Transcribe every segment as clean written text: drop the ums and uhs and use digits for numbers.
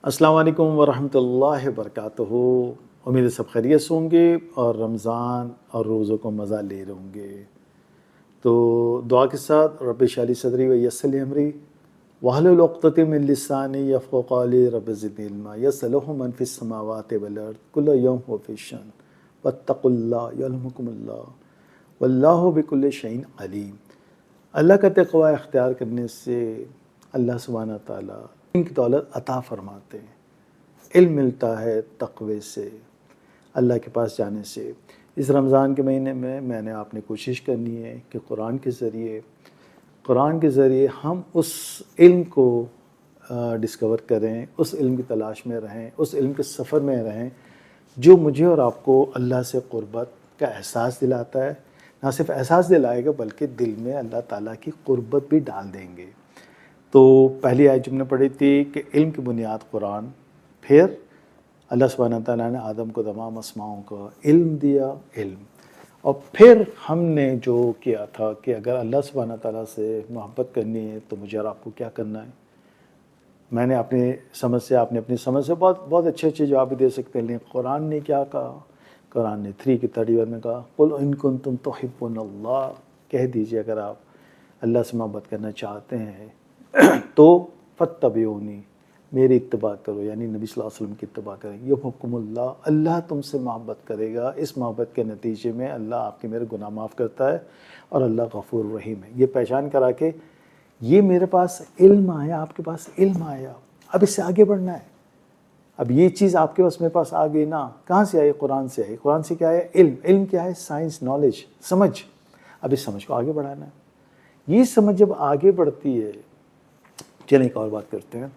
السلام علیکم ورحمۃ اللہ وبرکاتہ۔ امید ہے سب خیریت سے ہوں گے اور رمضان اور روزوں کو مزہ لے رہے ہوں گے۔ تو دعا کے ساتھ رب اشرح لی صدری ویسر لی امری واحلل عقدۃ من لسانی یفقهوا قولی رب زدنی علما یسألہ من فی السماوات والارض کل یوم هو فی شأن واتقوا اللہ یعلمکم اللہ واللہ بکل شیء علیم۔ اللہ کا تقوی اختیار کرنے سے اللہ سبحانہ تعالیٰ ان کی دولت عطا فرماتے ہیں۔ علم ملتا ہے تقوی سے، اللہ کے پاس جانے سے۔ اس رمضان کے مہینے میں نے آپ نے کوشش کرنی ہے کہ قرآن کے ذریعے ہم اس علم کو ڈسکور کریں، اس علم کی تلاش میں رہیں، اس علم کے سفر میں رہیں جو مجھے اور آپ کو اللہ سے قربت کا احساس دلاتا ہے۔ نہ صرف احساس دلائے گا بلکہ دل میں اللہ تعالیٰ کی قربت بھی ڈال دیں گے۔ تو پہلی آیت جو ہم نے پڑھی تھی کہ علم کی بنیاد قرآن، پھر اللہ سبحانہ تعالیٰ نے آدم کو تمام اسماؤں کا علم دیا، اور پھر ہم نے جو کیا تھا کہ اگر اللہ سبحانہ تعالیٰ سے محبت کرنی ہے تو مجھے اور آپ کو کیا کرنا ہے۔ میں نے اپنی سمجھ سے، آپ نے اپنی سمجھ سے بہت اچھے جواب بھی دے سکتے ہیں، لیکن قرآن نے کیا کہا؟ قرآن نے 3 کی 31 میں کہا قل ان کنتم تحبون اللہ، کہہ دیجئے اگر آپ اللہ سے محبت کرنا چاہتے ہیں تو فاتبعونی، میری اتباع کرو، یعنی نبی صلی اللہ علیہ وسلم کی اتباع کریں۔ یحببکم اللہ، اللہ تم سے محبت کرے گا۔ اس محبت کے نتیجے میں اللہ آپ کے میرے گناہ معاف کرتا ہے اور اللہ غفور رحیم ہے۔ یہ پہچان کرا کہ یہ میرے پاس علم آیا، آپ کے پاس علم آیا، اب اس سے آگے بڑھنا ہے۔ اب یہ چیز آپ کے پاس میرے پاس آ گئی نا، کہاں سے آئی؟ قرآن سے آئی۔ قرآن سے کیا ہے؟ علم۔ علم کیا ہے؟ سائنس، نالج، سمجھ۔ اب اس سمجھ کو آگے بڑھانا ہے۔ یہ سمجھ جب آگے بڑھتی ہے، چلیں ایک اور بات کرتے ہیں۔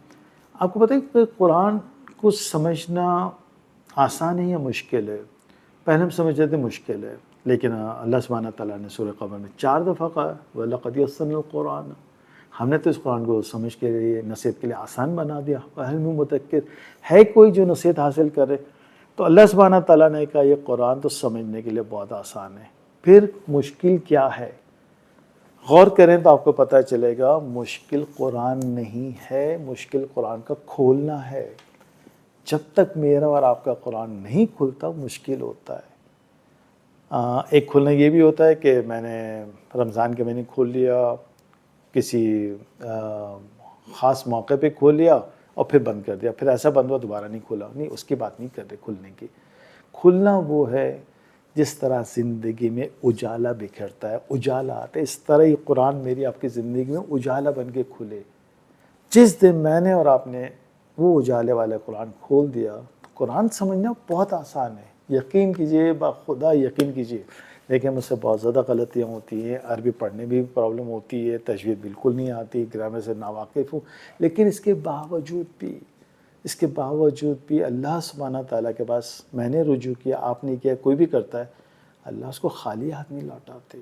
آپ کو پتہ ہے کہ قرآن کو سمجھنا آسان ہے یا مشکل ہے؟ پہلے ہم سمجھ رہے تھے مشکل ہے، لیکن اللہ سبحانہ تعالیٰ نے سورہ قمر میں 4 دفعہ کہا وَلَقَدْ يَسَّرْنَا الْقُرْآنَ، ہم نے تو اس قرآن کو سمجھ کے لیے، نصیحت کے لیے آسان بنا دیا۔ وَهَلْ مِن مُدَّكِرٍ، ہے کوئی جو نصیحت حاصل کرے؟ تو اللہ سبحانہ تعالیٰ نے کہا یہ قرآن تو سمجھنے کے لیے بہت آسان ہے، پھر مشکل کیا ہے؟ غور کریں تو آپ کو پتہ چلے گا مشکل قرآن نہیں ہے، مشکل قرآن کا کھولنا ہے۔ جب تک میرا اور آپ کا قرآن نہیں کھلتا مشکل ہوتا ہے۔ ایک کھلنا یہ بھی ہوتا ہے کہ میں نے رمضان کے مہینے کھول لیا، کسی خاص موقع پہ کھول لیا اور پھر بند کر دیا، پھر ایسا بند ہوا دوبارہ نہیں کھولا، نہیں، اس کی بات نہیں کر رہے کھلنے کی۔ کھلنا وہ ہے جس طرح زندگی میں اجالا بکھرتا ہے، اجالا آتا ہے، اس طرح ہی قرآن میری آپ کی زندگی میں اجالا بن کے کھلے۔ جس دن میں نے اور آپ نے وہ اجالے والا قرآن کھول دیا، قرآن سمجھنا بہت آسان ہے، یقین کیجئے، بخدا یقین کیجئے۔ لیکن مجھ سے بہت زیادہ غلطیاں ہوتی ہیں، عربی پڑھنے بھی پرابلم ہوتی ہے، تجوید بالکل نہیں آتی، گرامر سے ناواقف ہوں، لیکن اس کے باوجود بھی اللہ سبحانہ تعالیٰ کے پاس میں نے رجوع کیا، آپ نے کیا، کوئی بھی کرتا ہے، اللہ اس کو خالی ہاتھ نہیں لوٹاتے۔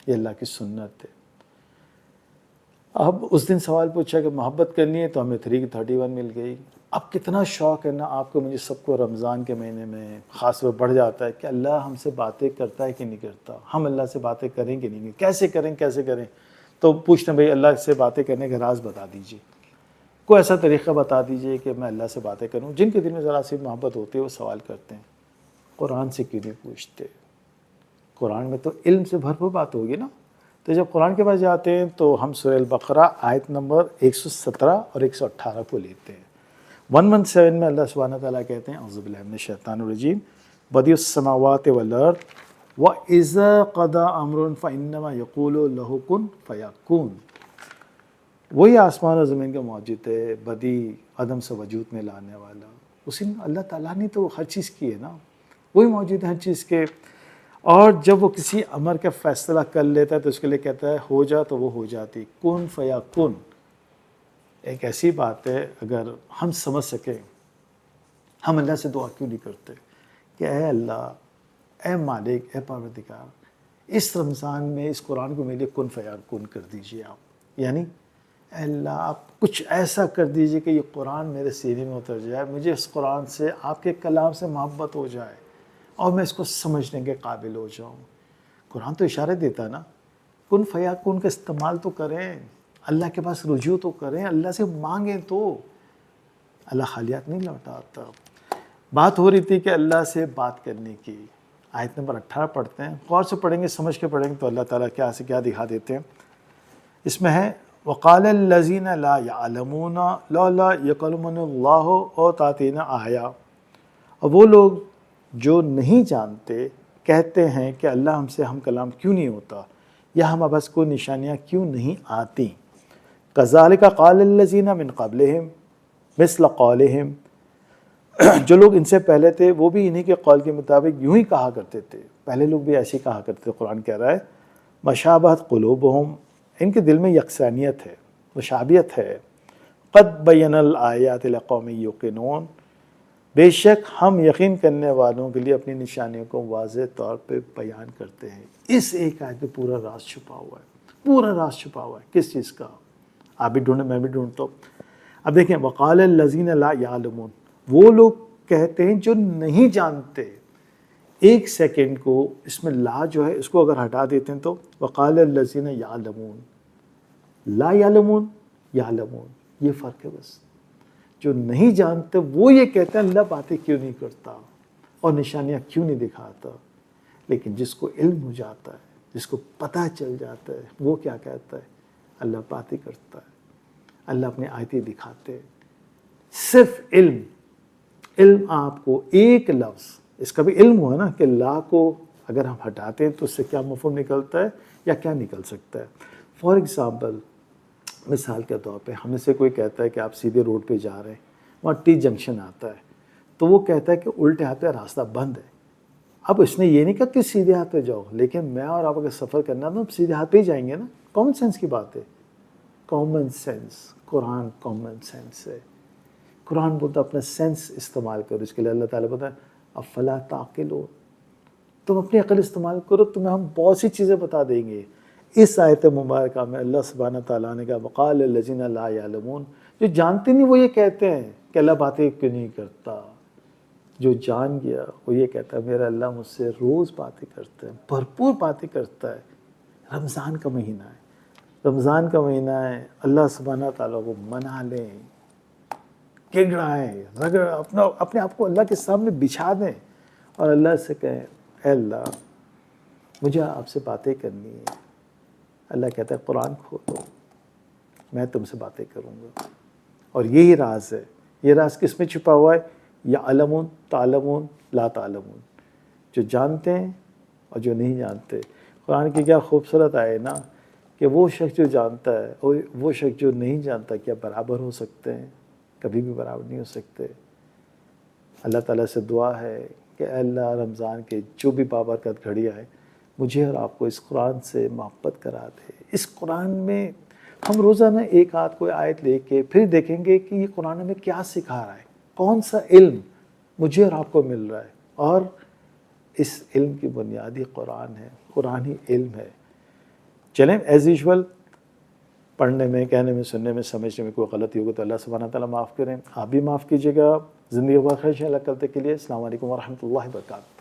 یہ اللہ کی سنت ہے۔ اب اس دن سوال پوچھا کہ محبت کرنی ہے تو ہمیں 3 کی 31 مل گئی۔ اب کتنا شوق ہے نا آپ کو، مجھے سب کو رمضان کے مہینے میں خاص طور بڑھ جاتا ہے کہ اللہ ہم سے باتیں کرتا ہے کہ نہیں کرتا، ہم اللہ سے باتیں کریں کہ نہیں، کیسے کریں۔ تو پوچھتے ہیں بھائی اللہ سے باتیں کرنے کا راز بتا دیجیے، کوئی ایسا طریقہ بتا دیجئے کہ میں اللہ سے باتیں کروں۔ جن کے دل میں ذرا سی محبت ہوتی ہے وہ سوال کرتے ہیں قرآن سے کیوں نہیں پوچھتے؟ قرآن میں تو علم سے بھرپور بات ہوگی نا۔ تو جب قرآن کے پاس جاتے ہیں تو ہم سورہ البقرہ آیت نمبر 117 اور 118 کو لیتے ہیں۔ 117 میں اللہ سبحانہ تعالیٰ کہتے ہیں اعوذ باللہ من الشیطان الرجیم بدیع السماوات والارض وَإِذَا قَضَىٰ أَمْرٌ فَإِنَّمَا يَقُولُ لَهُ كُن فَيَكُونُ، وہی آسمان اور زمین کا موجود ہے، بدیع، عدم سے وجود میں لانے والا، اسی اللہ تعالیٰ نے تو ہر چیز کی ہے نا، وہی موجود ہے ہر چیز کے۔ اور جب وہ کسی امر کا فیصلہ کر لیتا ہے تو اس کے لیے کہتا ہے ہو جا تو وہ ہو جاتی، کن فیکن۔ ایک ایسی بات ہے اگر ہم سمجھ سکیں، ہم اللہ سے دعا کیوں نہیں کرتے کہ اے اللہ، اے مالک، اے پروردگار، اس رمضان میں اس قرآن کو میرے لیے کن فیکن کر دیجئے آپ، یعنی اے اللہ آپ کچھ ایسا کر دیجئے کہ یہ قرآن میرے سینے میں اتر جائے، مجھے اس قرآن سے، آپ کے کلام سے محبت ہو جائے اور میں اس کو سمجھنے کے قابل ہو جاؤں۔ قرآن تو اشارے دیتا ہے نا، کن فیکن کا استعمال تو کریں، اللہ کے پاس رجوع تو کریں، اللہ سے مانگیں تو۔ اللہ خالیات نہیں لوٹاتا۔ بات ہو رہی تھی کہ اللہ سے بات کرنے کی، آیت نمبر 18 پڑھتے ہیں، غور سے پڑھیں گے، سمجھ کے پڑھیں گے تو اللہ تعالیٰ کیا سے کیا دکھا دیتے ہیں۔ اس میں ہے وقال الذین لا یعلمون لولا یکلمنا اللہ او تاتینا آیا، اور وہ لوگ جو نہیں جانتے کہتے ہیں کہ اللہ ہم سے ہم کلام کیوں نہیں ہوتا، یا ہم بس کو نشانیاں کیوں نہیں آتی۔ کذالک قال الذین من قبلہم مثل قولہم، جو لوگ ان سے پہلے تھے وہ بھی انہی کے قول کے مطابق یوں ہی کہا کرتے تھے، پہلے لوگ بھی ایسے ہی کہا کرتے تھے۔ قرآن کہہ رہا ہے مشابہت قلوبہم، ان کے دل میں یکسانیت ہے، مشابہت ہے۔ قد بین الآیات لقوم یوقنون، بے شک ہم یقین کرنے والوں کے لیے اپنی نشانیوں کو واضح طور پہ بیان کرتے ہیں۔ اس ایک آیت میں پورا راز چھپا ہوا ہے، پورا راز چھپا ہوا ہے۔ کس چیز کا؟ آپ بھی ڈھونڈیں، میں بھی ڈھونڈتا ہوں۔ اب دیکھیں وقال الذین لا یعلمون، وہ لوگ کہتے ہیں جو نہیں جانتے۔ ایک سیکنڈ کو اس میں لا جو ہے اس کو اگر ہٹا دیتے ہیں تو وقال الذین یعلمون، لا یعلمون، یعلمون، یہ فرق ہے بس۔ جو نہیں جانتے وہ یہ کہتے ہیں اللہ باتیں کیوں نہیں کرتا اور نشانیاں کیوں نہیں دکھاتا، لیکن جس کو علم ہو جاتا ہے، جس کو پتہ چل جاتا ہے، وہ کیا کہتا ہے؟ اللہ باتیں کرتا ہے، اللہ اپنی آیتیں دکھاتے ہیں۔ صرف علم، علم آپ کو ایک لفظ، اس کا بھی علم ہوا نا کہ لا کو اگر ہم ہٹاتے ہیں تو اس سے کیا مفہوم نکلتا ہے یا کیا نکل سکتا ہے۔ فار ایگزامپل، مثال کے طور پہ ہم میں سے کوئی کہتا ہے کہ آپ سیدھے روڈ پہ جا رہے ہیں، وہاں ٹی جنکشن آتا ہے، تو وہ کہتا ہے کہ الٹے ہاتھ پہ راستہ بند ہے۔ اب اس نے یہ نہیں کہا کہ سیدھے ہاتھ پہ جاؤ، لیکن میں اور آپ اگر سفر کرنا تو ہم سیدھے ہاتھ پہ ہی جائیں گے نا۔ کامن سینس کی بات ہے، کامن سینس۔ قرآن کامن سینس ہے۔ قرآن بولتا اپنا سینس استعمال کرو، اس کے لیے اللہ تعالیٰ بتا ہے افلا تعقلون، تم اپنی عقل استعمال کرو، تمہیں ہم بہت سی چیزیں بتا دیں گے۔ اس آیت مبارکہ میں اللہ سبحانہ تعالیٰ نے کہا وقال الذین لا یعلمون، جو جانتے نہیں وہ یہ کہتے ہیں کہ اللہ باتیں کیوں نہیں کرتا۔ جو جان گیا وہ یہ کہتا ہے میرا اللہ مجھ سے روز باتیں کرتا ہے، بھرپور باتیں کرتا ہے۔ رمضان کا مہینہ ہے، رمضان کا مہینہ ہے، اللہ سبحانہ تعالیٰ کو منا لیں، گڑگڑائیں، اپنے آپ کو اللہ کے سامنے بچھا دیں اور اللہ سے کہیں اے اللہ مجھے آپ سے باتیں کرنی ہے۔ اللہ کہتا ہے قرآن کھولو، میں تم سے باتیں کروں گا۔ اور یہی راز ہے۔ یہ راز کس میں چھپا ہوا ہے؟ یعلمون، تعلمون، لا تعلمون، جو جانتے ہیں اور جو نہیں جانتے۔ قرآن کی کیا خوبصورت آئے نا کہ وہ شخص جو جانتا ہے اور وہ شخص جو نہیں جانتا کیا برابر ہو سکتے ہیں؟ کبھی بھی برابر نہیں ہو سکتے۔ اللہ تعالیٰ سے دعا ہے کہ اے اللہ رمضان کے جو بھی بابرکت گھڑیاں ہیں مجھے اور آپ کو اس قرآن سے محبت کرا دے۔ اس قرآن میں ہم روزانہ ایک آدھ کوئی آیت لے کے پھر دیکھیں گے کہ یہ قرآن ہمیں کیا سکھا رہا ہے، کون سا علم مجھے اور آپ کو مل رہا ہے، اور اس علم کی بنیادی قرآن ہے، قرآن ہی علم ہے۔ چلیں ایز یوزول پڑھنے میں، کہنے میں، سننے میں، سمجھنے میں کوئی غلطی ہوگی تو اللہ سبحانہ تعالیٰ معاف کریں، آپ بھی معاف کیجیے گا۔ زندگی بخیر اللہ کرتے کے لیے السلام علیکم ورحمۃ اللہ وبرکاتہ۔